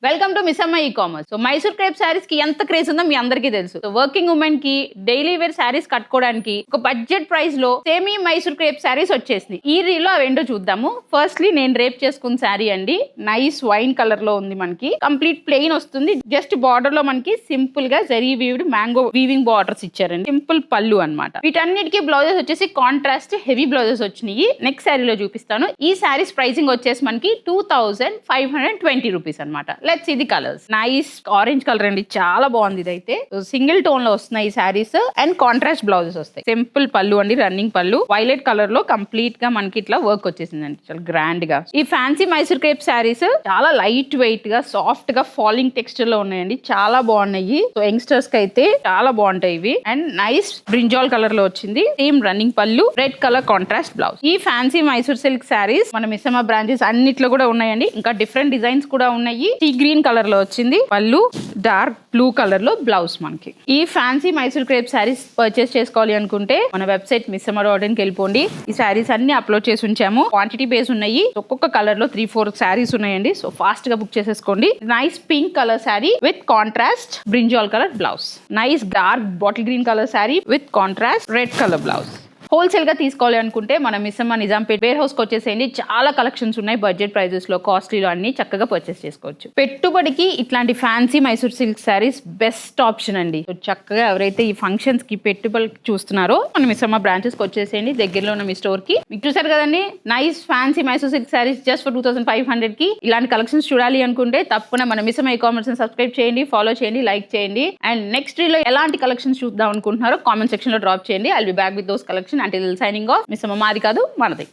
Welcome to Missamma e commerce. So Mysore crepe saris కి ఎంత craze ఉందో మీ అందరికీ తెలుసు. సో వర్కింగ్ ఉమెన్ కి డైలీ వేర్ శారీస్ కట్టుకోవడానికి ఒక బడ్జెట్ ప్రైస్ లో సేమీ మైసూర్ క్రేప్ శారీస్ వచ్చేసింది. ఈ రీలో అవేంటో చూద్దాము. ఫస్ట్లీ నేను రేప్ చేసుకున్న శారీ అండి. నైస్ వైన్ కలర్ లో ఉంది. మనకి కంప్లీట్ ప్లెయిన్ వస్తుంది. జస్ట్ బార్డర్ లో మనకి సింపుల్ గా zari weaved mango weaving borders ఇచ్చారండి. సింపుల్ పళ్ళు అన్నమాట. వీటన్నిటికీ బ్లౌజెస్ వచ్చేసి కాంట్రాస్ట్ హెవీ బ్లౌజెస్ వచ్చినాయి. నెక్స్ట్ శారీలో చూపిస్తాను. ఈ శారీస్ ప్రైసింగ్ వచ్చేసి మనకి 2520 రూపీస్ అనమాట. లెట్స్ ఇది కలర్స్. నైస్ ఆరెంజ్ కలర్ అండి, చాలా బాగుంది. ఇదైతే సింగిల్ టోన్ లో వస్తున్నాయి ఈ శారీస్ అండ్ కాంట్రాస్ట్ బ్లౌజెస్ వస్తాయి. సింపుల్ పళ్ళు అండి, రన్నింగ్ పళ్ళు. వైలెట్ కలర్ లో కంప్లీట్ గా మనకి ఇట్లా వర్క్ వచ్చేసిందండి, చాలా గ్రాండ్ గా. ఈ ఫ్యాన్సీ మైసూర్ క్రేప్ శారీస్ చాలా లైట్ వెయిట్ గా సాఫ్ట్ గా ఫాలింగ్ టెక్స్చర్ లో ఉన్నాయండి, చాలా బాగున్నాయి. సో యంగ్స్టర్స్ కి అయితే చాలా బాగుంటాయి ఇవి. అండ్ నైస్ బ్రింజాల్ కలర్ లో వచ్చింది. సేమ్ రన్నింగ్ పళ్ళు, రెడ్ కలర్ కాంట్రాస్ట్ బ్లౌజ్. ఈ ఫ్యాన్సీ మైసూర్ సిల్క్ శారీస్ మన మిస్సమ్మ బ్రాంచెస్ అన్నిట్లో కూడా ఉన్నాయండి. ఇంకా డిఫరెంట్ డిజైన్స్ కూడా ఉన్నాయి. ఈ గ్రీన్ కలర్ లో వచ్చింది పళ్ళు, డార్క్ బ్లూ కలర్ లో బ్లౌజ్. మనకి ఈ fancy Mysore crepe saris purchase చేసుకోవాలి అనుకుంటే మన వెబ్సైట్ missamma.in కి వెళ్ళిపోండి. ఈ శారీస్ అన్ని అప్లోడ్ చేసి ఉంచాము. క్వాంటిటీ బేస్ ఉన్నాయి. ఒక్కొక్క కలర్ లో 3-4 శారీస్ ఉన్నాయండి. సో ఫాస్ట్ గా బుక్ చేసేసుకోండి. Nice pink colour sari with contrast brinjal colour blouse. Nice dark bottle green colour sari with contrast red colour blouse. Wholesale గా తీసుకోవాలి అనుకుంటే మన మిస్సమ్మ నిజాంపేట్ వేర్ హౌస్ కి వచ్చేసేయండి. చాలా కలెక్షన్స్ ఉన్నాయి. బడ్జెట్ ప్రైజెస్ లో, కాస్ట్లీలో అన్ని చక్కగా పర్చేస్ చేసుకోవచ్చు. పెట్టుబడికి ఇట్లాంటి fancy Mysore silk saris best option అండి. చక్కగా ఎవరైతే ఈ ఫంక్షన్స్ కి పెట్టుబడి చూస్తున్నారో మన మిస్సమ్మ బ్రాంచెస్ కి వచ్చేసేయండి. దగ్గరలో ఉన్న మీ స్టోర్ కి. మీకు చూసారు కదండి, nice fancy Mysore silk saris just for 2500 కి. ఇలాంటి కలెక్షన్స్ చూడాలి అనుకుంటే తప్పకుండా మన మిస్సమ్మ ఈ కామర్స్ ని సబ్స్క్రైబ్ చేయండి, ఫాలో చేయండి, లైక్ చేయండి. అండ్ నెక్స్ట్ రీలో ఎలాంటి కలెక్షన్స్ చూద్దాం అనుకుంటున్నారో కామెంట్ సెక్షన్ లో డ్రాప్ చేయండి. I'll be back with those collection. Until signing off, Miss Amma, Madhi Kadu, Manadi.